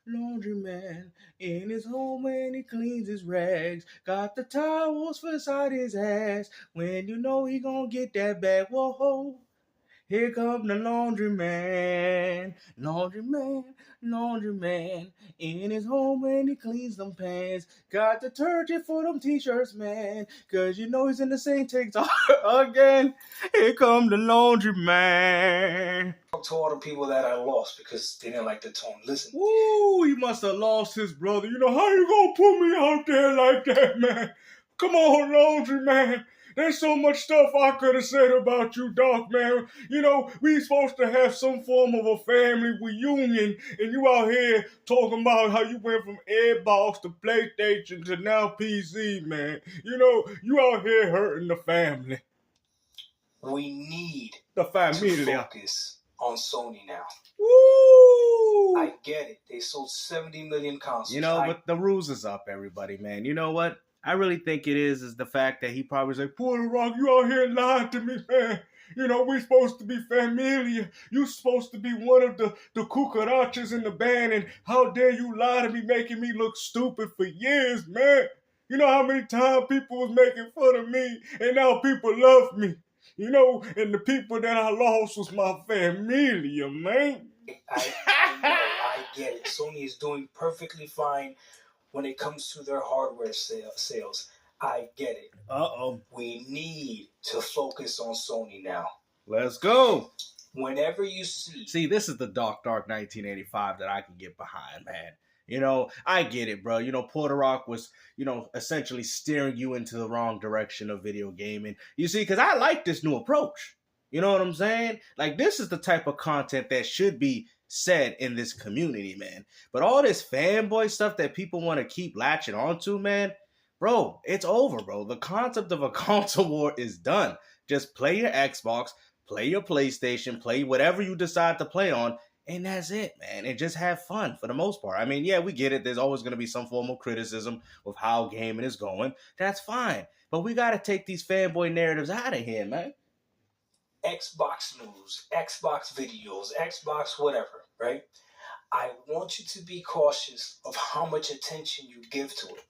Laundry man, in his home when he cleans his rags. Got the towels for beside his ass. When you know he gonna get that bag, whoa. Here come the laundry man, in his home when he cleans them pants. Got detergent for them t-shirts, man, cause you know he's in the same TikTok again. Here come the laundry man. To all the people that I lost because they didn't like the tone. Listen. Woo, he must have lost his brother. You know, how you gonna put me out there like that, man? Come on, laundry man. There's so much stuff I could have said about you, Doc, man. You know, we supposed to have some form of a family reunion, and you out here talking about how you went from Xbox to PlayStation to now PC, man. You know, you out here hurting the family. We need the family to focus on Sony now. Woo! I get it. They sold 70 million consoles. You know, but the rules is up, everybody, man. You know what? I really think it is the fact that he probably was like, Puerto Rock, you out here lying to me, man. You know, we supposed to be familia. You supposed to be one of the cucarachas in the band, and how dare you lie to me, making me look stupid for years, man. You know how many times people was making fun of me, and now people love me. You know, and the people that I lost was my familia, man. I get it. Sony is doing perfectly fine when it comes to their hardware sales. I get it. Uh-oh. We need to focus on Sony now. Let's go. Whenever you see... See, this is the dark 1985 that I can get behind, man. You know, I get it, bro. You know, Puerto Rock was, you know, essentially steering you into the wrong direction of video gaming. You see, because I like this new approach. You know what I'm saying? Like, this is the type of content that should be said in this community, man. But all this fanboy stuff that people want to keep latching onto, man, bro, it's over, bro. The concept of a console war is done. Just play your Xbox, play your PlayStation, play whatever you decide to play on, and that's it, man. And just have fun for the most part. I mean, yeah, we get it. There's always going to be some form of criticism of how gaming is going. That's fine. But we got to take these fanboy narratives out of here, man. Xbox news, Xbox videos, Xbox whatever, right? I want you to be cautious of how much attention you give to it.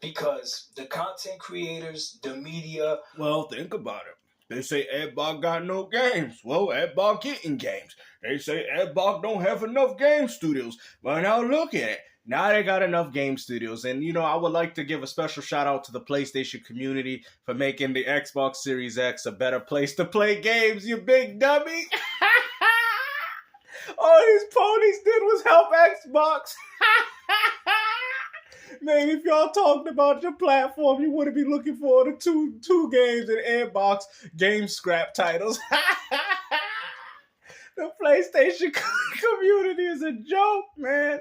Because the content creators, the media... Well, think about it. They say Xbox got no games. Well, Xbox getting games. They say Xbox don't have enough game studios. But now look at it. Now they got enough game studios. And, you know, I would like to give a special shout out to the PlayStation community for making the Xbox Series X a better place to play games, you big dummy. All these ponies did was help Xbox. Man, if y'all talked about your platform, you wouldn't be looking for the two games in Xbox game scrap titles. The PlayStation community is a joke, man.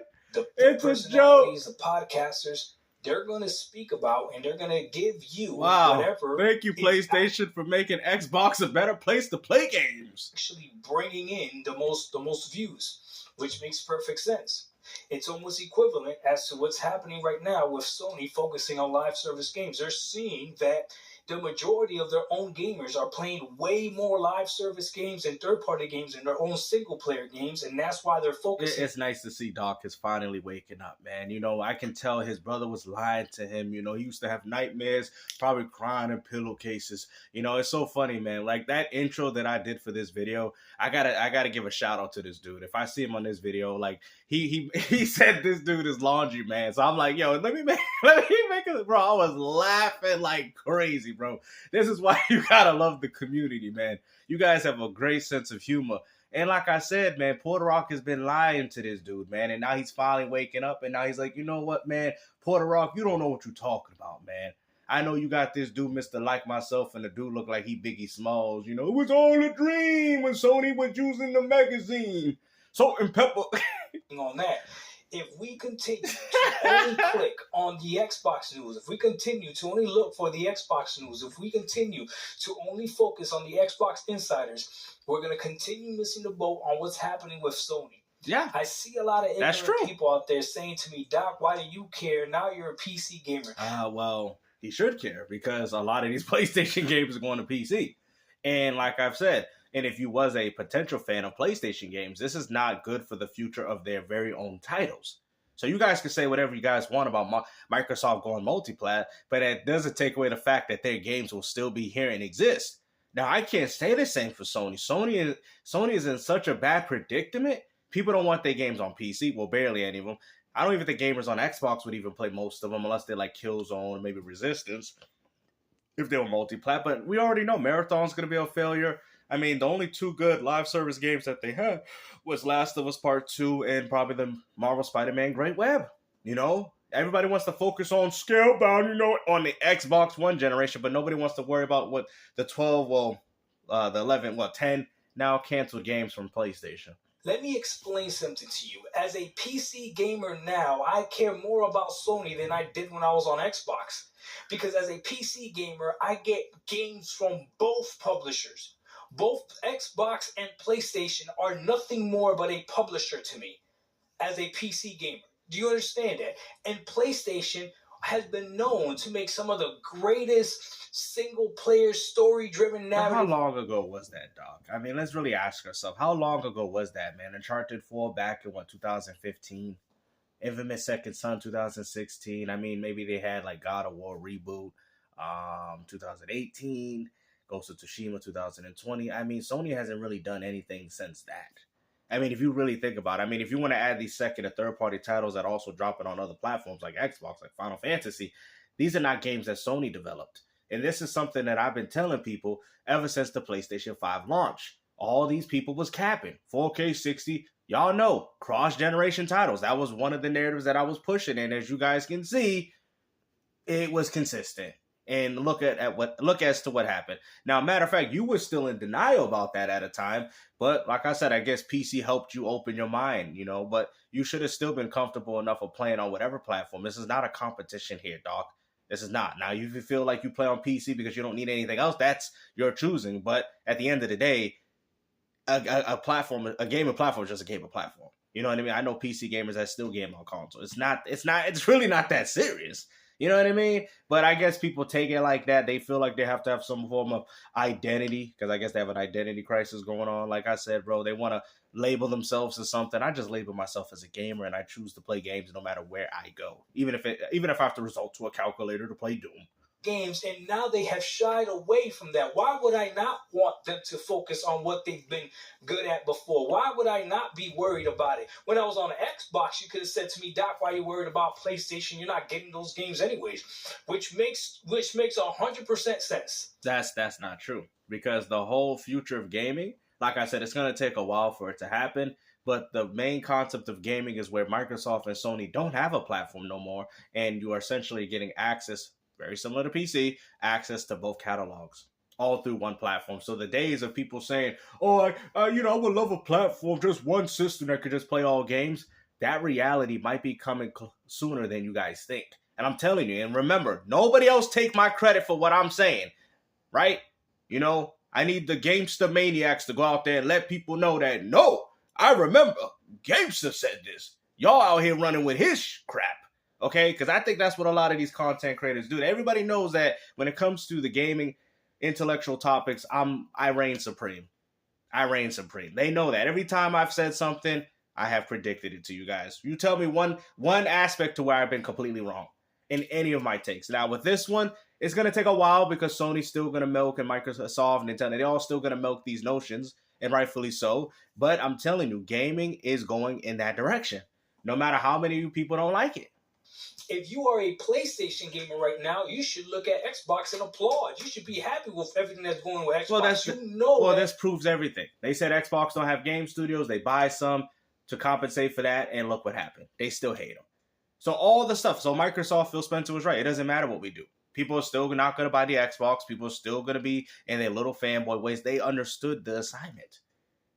It's a joke. The podcasters, they're going to speak about and they're going to give you whatever. Thank you, PlayStation, for making Xbox a better place to play games. Actually bringing in the most views, which makes perfect sense. It's almost equivalent as to what's happening right now with Sony focusing on live service games. They're seeing that the majority of their own gamers are playing way more live service games and third-party games than their own single-player games, and that's why they're focusing. It's nice to see Doc is finally waking up, man. You know, I can tell his brother was lying to him. You know, he used to have nightmares, probably crying in pillowcases. You know, it's so funny, man. Like, that intro that I did for this video, I gotta give a shout-out to this dude. If I see him on this video, like, he said this dude is laundry, man. So I'm like, yo, let me make it, bro. I was laughing like crazy, bro. This is why you gotta love the community, man. You guys have a great sense of humor. And like I said, man, Puerto Rock has been lying to this dude, man. And now he's finally waking up. And now he's like, you know what, man? Puerto Rock, you don't know what you're talking about, man. I know you got this dude, Mr. Like Myself, and the dude look like he Biggie Smalls. You know, it was all a dream when Sony was using the magazine. Salt and pepper. On that. If we continue to only click on the Xbox news, if we continue to only look for the Xbox news, if we continue to only focus on the Xbox insiders, we're going to continue missing the boat on what's happening with Sony. Yeah. I see a lot of ignorant people out there saying to me, Doc, why do you care? Now you're a PC gamer. Well, he should care because a lot of these PlayStation games are going to PC. And like I've said, And if you was a potential fan of PlayStation games, this is not good for the future of their very own titles. So you guys can say whatever you guys want about Microsoft going multiplat, but it doesn't take away the fact that their games will still be here and exist. Now, I can't say the same for Sony. Sony is in such a bad predicament. People don't want their games on PC. Well, barely any of them. I don't even think gamers on Xbox would even play most of them unless they like Killzone or maybe Resistance if they were multi-plat. But we already know Marathon's going to be a failure. I mean, the only two good live service games that they had was Last of Us Part 2 and probably the Marvel Spider-Man Great Web. You know, everybody wants to focus on Scalebound, you know, on the Xbox One generation, but nobody wants to worry about what the 12, the 11, 10 now canceled games from PlayStation. Let me explain something to you. As a PC gamer now, I care more about Sony than I did when I was on Xbox. Because as a PC gamer, I get games from both publishers. Both Xbox and PlayStation are nothing more but a publisher to me as a PC gamer. Do you understand that? And PlayStation has been known to make some of the greatest single-player story-driven narrative. How long ago was that, Doc? I mean, let's really ask ourselves, how long ago was that, man? Uncharted 4 back in, 2015? Infamous Second Son, 2016. I mean, maybe they had, like, God of War reboot, 2018. Ghost of Tsushima 2020. I mean, Sony hasn't really done anything since that. I mean, if you really think about it, I mean, if you want to add these second or third party titles that also drop it on other platforms like Xbox, like Final Fantasy, these are not games that Sony developed. And this is something that I've been telling people ever since the PlayStation 5 launch. All these people was capping. 4K 60, y'all know, cross-generation titles. That was one of the narratives that I was pushing. And as you guys can see, it was consistent. And look as to what happened. Now, matter of fact, you were still in denial about that at a time. But like I said, I guess PC helped you open your mind, you know. But you should have still been comfortable enough of playing on whatever platform. This is not a competition here, Doc. This is not. Now, if you feel like you play on PC because you don't need anything else, that's your choosing. But at the end of the day, a gaming platform is just a gaming platform. You know what I mean? I know PC gamers that still game on console. It's really not that serious. You know what I mean? But I guess people take it like that. They feel like they have to have some form of identity because I guess they have an identity crisis going on. Like I said, bro, they want to label themselves as something. I just label myself as a gamer, and I choose to play games no matter where I go, even if I have to resort to a calculator to play Doom. Games, and now they have shied away from that. Why would I not want them to focus on what they've been good at before? Why would I not be worried about it? When I was on Xbox, you could have said to me, Doc, why are you worried about PlayStation? You're not getting those games anyways, which makes 100% sense. That's not true, because the whole future of gaming, like I said, it's going to take a while for it to happen. But the main concept of gaming is where Microsoft and Sony don't have a platform no more, and you are essentially getting access, very similar to PC, access to both catalogs all through one platform. So the days of people saying, oh, I would love a platform, just one system that could just play all games, that reality might be coming sooner than you guys think. And I'm telling you, and remember, nobody else take my credit for what I'm saying, right? You know, I need the Gamester maniacs to go out there and let people know that, no, I remember, Gamester said this. Y'all out here running with his crap. Okay, because I think that's what a lot of these content creators do. Everybody knows that when it comes to the gaming intellectual topics, I reign supreme. I reign supreme. They know that. Every time I've said something, I have predicted it to you guys. You tell me one aspect to where I've been completely wrong in any of my takes. Now, with this one, it's going to take a while because Sony's still going to milk, and Microsoft, Nintendo, they're all still going to milk these notions, and rightfully so. But I'm telling you, gaming is going in that direction, no matter how many of you people don't like it. If you are a PlayStation gamer right now, you should look at Xbox and applaud. You should be happy with everything that's going with Xbox. This proves everything. They said Xbox don't have game studios. They buy some to compensate for that, and look what happened. They still hate them. So all the stuff. So Microsoft, Phil Spencer was right. It doesn't matter what we do. People are still not going to buy the Xbox. People are still going to be in their little fanboy ways. They understood the assignment.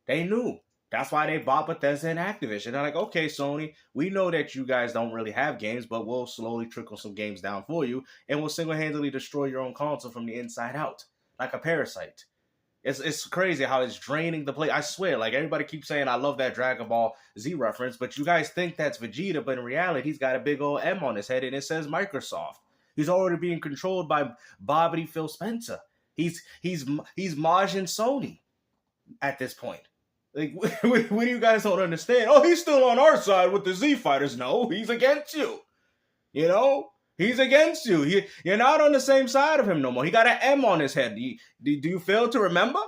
They knew. That's why they bought Bethesda and Activision. They're like, okay, Sony, we know that you guys don't really have games, but we'll slowly trickle some games down for you, and we'll single-handedly destroy your own console from the inside out, like a parasite. It's crazy how it's draining the play. I swear, like, everybody keeps saying, I love that Dragon Ball Z reference, but you guys think that's Vegeta, but in reality, he's got a big old M on his head, and it says Microsoft. He's already being controlled by Bobbity Phil Spencer. He's Majin Sony. at this point. Like, what do you guys don't understand? Oh, he's still on our side with the Z Fighters. No, he's against you. You know? He's against you. You're not on the same side of him no more. He got an M on his head. Do you fail to remember?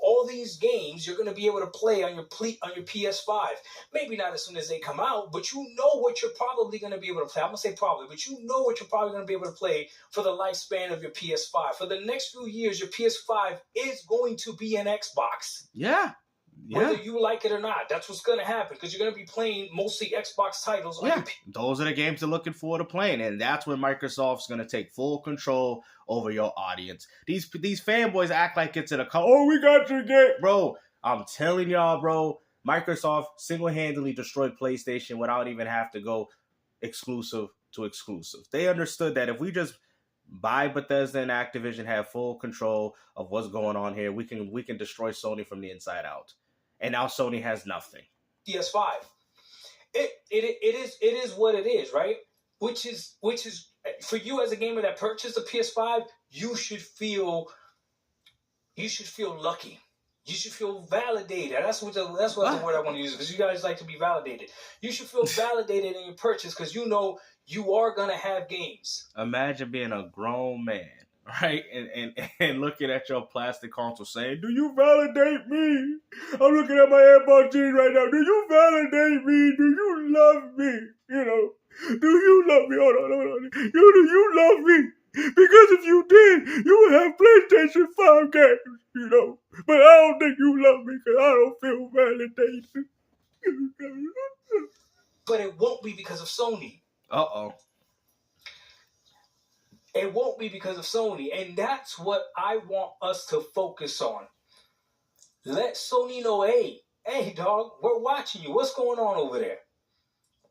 All these games you're going to be able to play on your PS5. Maybe not as soon as they come out, but you know what you're probably going to be able to play. I'm going to say probably, but you know what you're probably going to be able to play for the lifespan of your PS5. For the next few years, your PS5 is going to be an Xbox. Yeah. Whether you like it or not, that's what's going to happen because you're going to be playing mostly Xbox titles. Those are the games they're looking forward to playing, and that's when Microsoft's going to take full control over your audience. These fanboys act like it's in a oh, we got your game, bro. I'm telling y'all, bro. Microsoft single-handedly destroyed PlayStation without even have to go exclusive to exclusive. They understood that if we just buy Bethesda and Activision, have full control of what's going on here, we can destroy Sony from the inside out. And now Sony has nothing. PS5. It is what it is, right? Which is for you as a gamer that purchased a PS5, you should feel lucky. You should feel validated. That's what the word I want to use because you guys like to be validated. You should feel validated in your purchase because you know you are gonna have games. Imagine being a grown man, right, and looking at your plastic console saying, "Do you validate me? I'm looking at my AirPods right now. Do you validate me? Do you love me? You know, do you love me? Hold on. Do you love me? Because if you did, you would have PlayStation 5 games, you know. But I don't think you love me because I don't feel validated." But it won't be because of Sony. Uh-oh. It won't be because of Sony. And that's what I want us to focus on. Let Sony know, hey, dog, we're watching you. What's going on over there?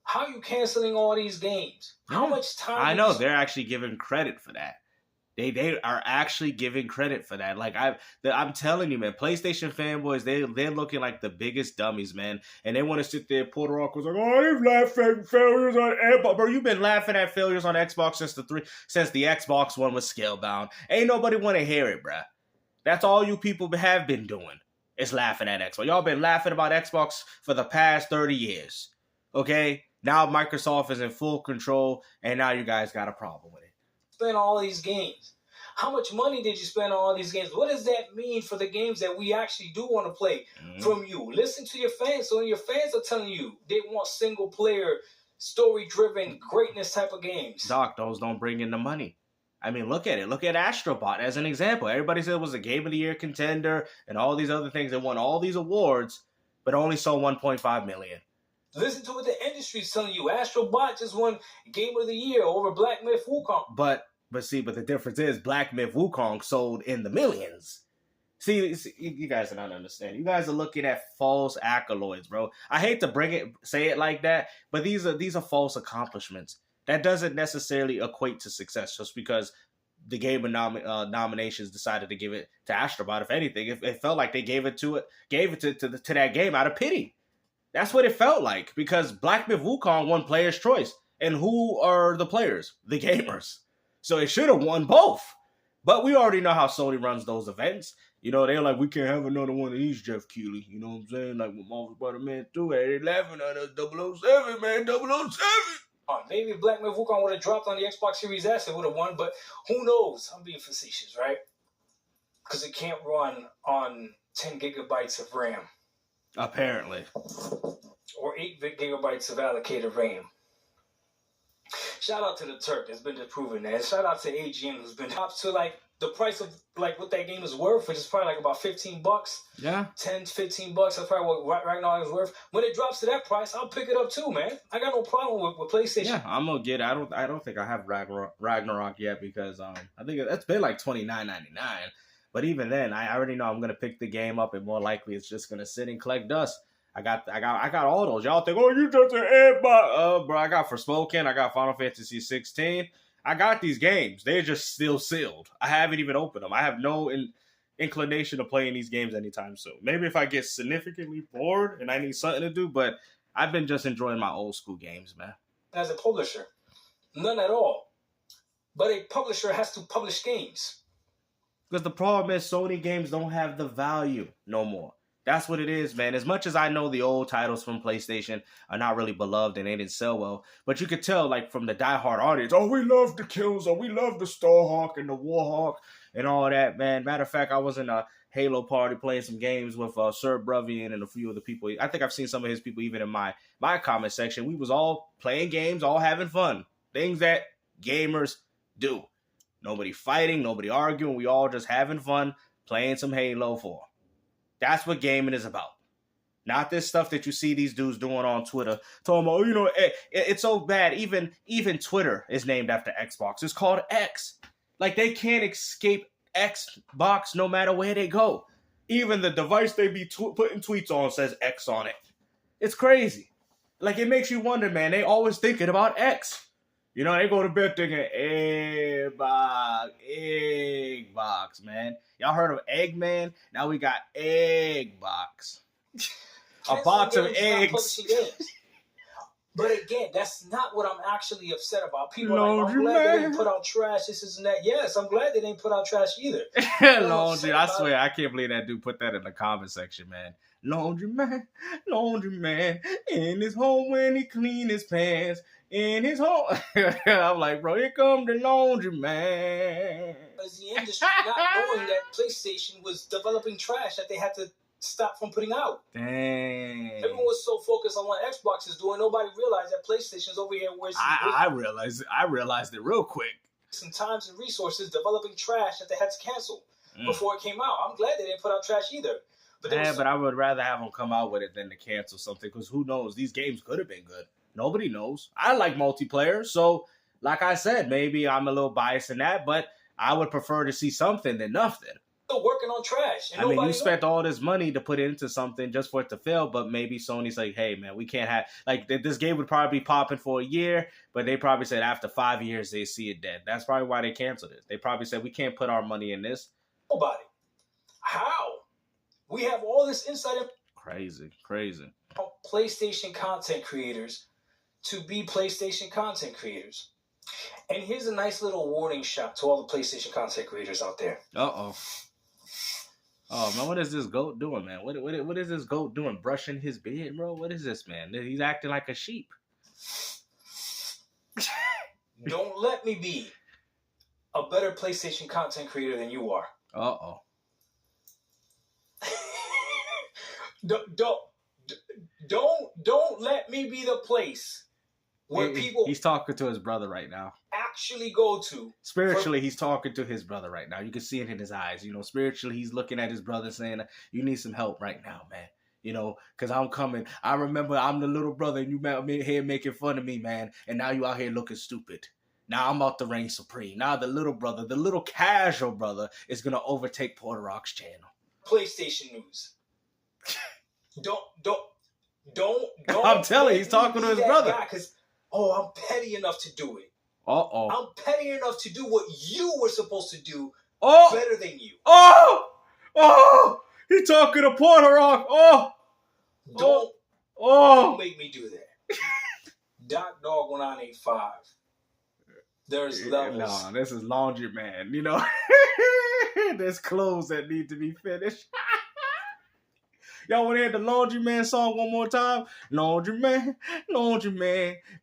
How are you canceling all these games? How much time? I know they're actually giving credit for that. They are actually giving credit for that. Like I'm telling you, man, PlayStation fanboys, they're looking like the biggest dummies, man. And they want to sit there. Puerto Rico's like, oh, they've laughing failures on Xbox. Bro, you've been laughing at failures on Xbox since the Xbox One was scalebound. Ain't nobody want to hear it, bruh. That's all you people have been doing is laughing at Xbox. Y'all been laughing about Xbox for the past 30 years. Okay? Now Microsoft is in full control, and now you guys got a problem with it. Spend all these games. How much money did you spend on all these games? What does that mean for the games that we actually do want to play from you? Listen to your fans. So when your fans are telling you they want single-player, story-driven, greatness type of games. Doc, those don't bring in the money. I mean, look at it. Look at Astrobot as an example. Everybody said it was a Game of the Year contender and all these other things. They won all these awards, but only sold 1.5 million. Listen to what the industry is telling you. Astrobot just won Game of the Year over Black Myth Wukong. But the difference is Black Myth Wukong sold in the millions. See, you guys are not understanding. You guys are looking at false accolades, bro. I hate to say it like that, but these are false accomplishments. That doesn't necessarily equate to success just because the Game of nominations decided to give it to Astrobot. If anything, it felt like they gave it to that game out of pity. That's what it felt like because Black Myth Wukong won Player's Choice. And who are the players? The gamers. So it should have won both. But we already know how Sony runs those events. You know, they're like, we can't have another one of these, Jeff Keighley. You know what I'm saying? Like with Marvel Spider-Man 2, they're laughing at us, 007, man, 007. Maybe Black Myth Wukong would have dropped on the Xbox Series S, it would have won, but who knows? I'm being facetious, right? Because it can't run on 10 gigabytes of RAM. Apparently. Or 8 gigabytes of allocated RAM. Shout out to the Turk that's been proven that. Shout out to AGN who's been up to like the price of like what that game is worth, which is probably like about $15. Yeah. 10, $15. That's probably what Ragnarok is worth. When it drops to that price, I'll pick it up too, man. I got no problem with PlayStation. Yeah, I'm gonna get it. I don't think I have Ragnarok yet because I think it's been like $29.99. But even then, I already know I'm gonna pick the game up, and more likely it's just gonna sit and collect dust. I got all those. Y'all think, oh, you just an airbot. Bro, I got Forspoken. I got Final Fantasy 16. I got these games. They're just still sealed. I haven't even opened them. I have no inclination of playing these games anytime soon. Maybe if I get significantly bored and I need something to do, but I've been just enjoying my old school games, man. As a publisher, none at all. But a publisher has to publish games. Because the problem is Sony games don't have the value no more. That's what it is, man. As much as I know the old titles from PlayStation are not really beloved and they didn't sell well, but you could tell, like, from the diehard audience, oh, we love the kills, or we love the Starhawk and the Warhawk and all that, man. Matter of fact, I was in a Halo party playing some games with Sir Brevian and a few of the people. I think I've seen some of his people even in my comment section. We was all playing games, all having fun. Things that gamers do. Nobody fighting, nobody arguing. We all just having fun, playing some Halo 4. That's what gaming is about. Not this stuff that you see these dudes doing on Twitter. Talking about, you know, it's so bad. Even Twitter is named after Xbox. It's called X. Like, they can't escape Xbox no matter where they go. Even the device they be putting tweets on says X on it. It's crazy. Like, it makes you wonder, man. They always thinking about X. You know, they go to bed thinking, Eggbox, man. Y'all heard of Eggman? Now we got Eggbox. A box of eggs. But again, that's not what I'm actually upset about. People are like, I'm glad they didn't put out trash, this and that. Yes, I'm glad they didn't put out trash either. Laundry, I swear, I can't believe that dude put that in the comment section, man. Laundry man, in his home when he clean his pants. In his home. I'm like, bro, here come the laundry man. As the industry not knowing that PlayStation was developing trash that they had to stop from putting out. Dang. Everyone was so focused on what Xbox is doing, nobody realized that PlayStation's over here wasting. I realized it real quick. Some times and resources developing trash that they had to cancel before it came out. I'm glad they didn't put out trash either. But I would rather have them come out with it than to cancel something, because who knows? These games could have been good. Nobody knows. I like multiplayer, so like I said, maybe I'm a little biased in that, but I would prefer to see something than nothing. Still working on trash. I mean, you spent all this money to put into something just for it to fail, but maybe Sony's like, hey, man, we can't have... Like, this game would probably be popping for a year, but they probably said after 5 years, they see it dead. That's probably why they canceled it. They probably said, we can't put our money in this. Nobody. How? We have all this insight. Crazy. PlayStation content creators to be PlayStation content creators. And here's a nice little warning shot to all the PlayStation content creators out there. Oh, man, what is this goat doing, man? What is this goat doing? Brushing his beard, bro? What is this, man? He's acting like a sheep. Don't let me be a better PlayStation content creator than you are. Don't let me be the place where people... He's talking to his brother right now. Actually go to. Spiritually, he's talking to his brother right now. You can see it in his eyes. You know, spiritually, he's looking at his brother saying, you need some help right now, man. You know, because I'm coming. I remember I'm the little brother and you out here making fun of me, man. And now you out here looking stupid. Now I'm about to reign supreme. Now the little brother, the little casual brother, is going to overtake Porter Rock's channel. PlayStation news. Don't. I'm telling you, he's talking to his brother. I'm petty enough to do it. I'm petty enough to do what you were supposed to do better than you. He talking to Porter Rock. Don't make me do that. Doc Dog 1985. There's levels. No, this is laundry man. You know, there's clothes that need to be finished. Y'all want to hear the Laundry Man song one more time? Laundry Man,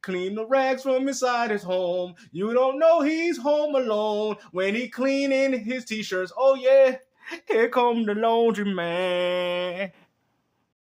clean the rags from inside his home. You don't know he's home alone when he cleaning his t-shirts. Oh yeah, here come the Laundry Man.